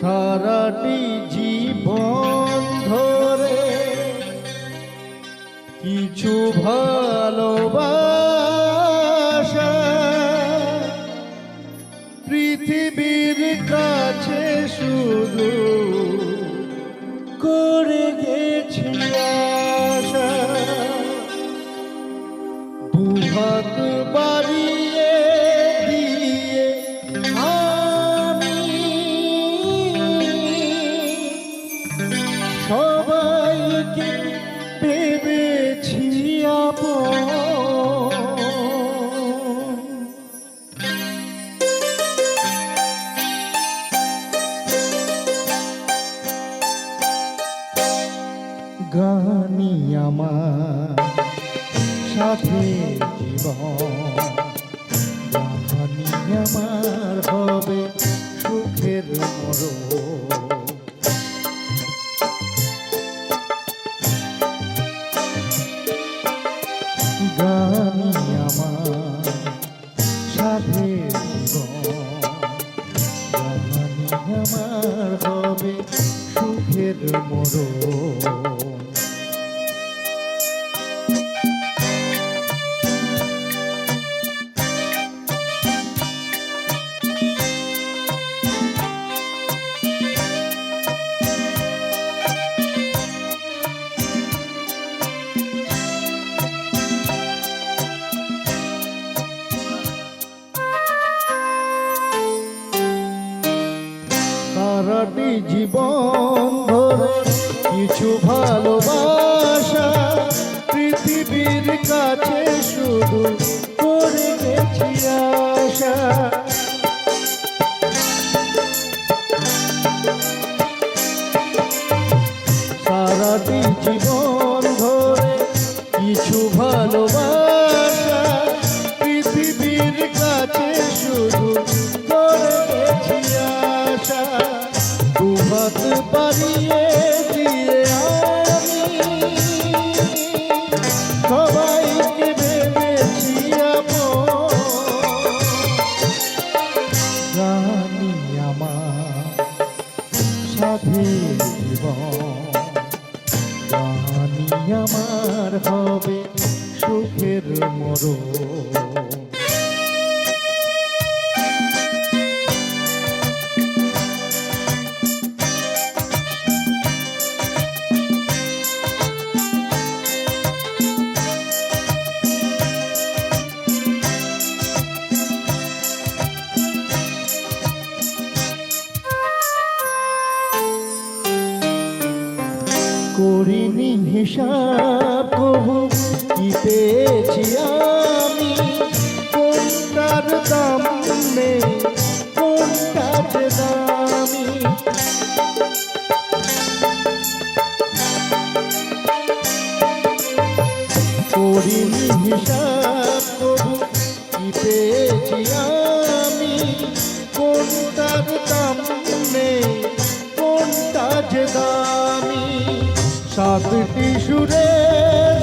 সারাটি জীবন ধরে কিছু ভালোবাসা পৃথিবীর কাছে শুধু করে গেছি আশা। দুহাত বাড়িয়ে দিয়ে আমি সবাইকে ভেবেছি আপন। গানি আমার সাথে জীবন, গানি আমার হবে সুখের মরণ। গানি আমার সাথে জীবন, গানি আমার হবে সুখের মরণ। সারাটি জীবন ধরে কিছু ভালোবাসা পৃথিবীর কাছে শুধু করে গেছি আশা। সারাটি জীবন ধরে কিছু ভালোবাসা পৃথিবীর কাছে শুধু করে গেছি আশা। দুহাত বাড়িয়ে দিয়ে আমি সবাইকে ভেবেছি আপন। গানি আমার সাথে জীবন, গানি আমার হবে সুখের মরণ। করিনি হিসাব কবু কি পেয়েছি আমি, কোনটার দাম নেই কোনটার দামি। করিনি হিসাব কবু কি পেয়েছি আমি, কোনটার দাম নেই কোনটার দামি। সাতটি সুরে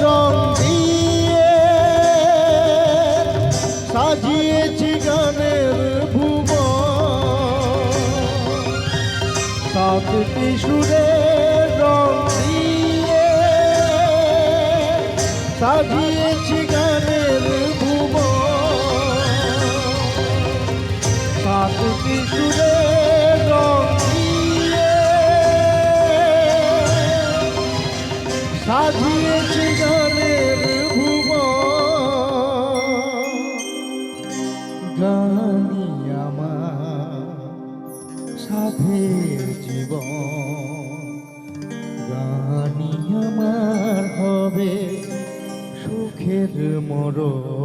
রং দিয়ে সাজিয়েছি গানের ভুবন। সাতটি সুরে রং দিয়ে সাজিয়েছি গানের ভুবন। সাতটি সুরে রং সাজিয়েছি গানের ভুবন। গানি আমার সাথে জীবন, গানি আমার হবে সুখের মরণ।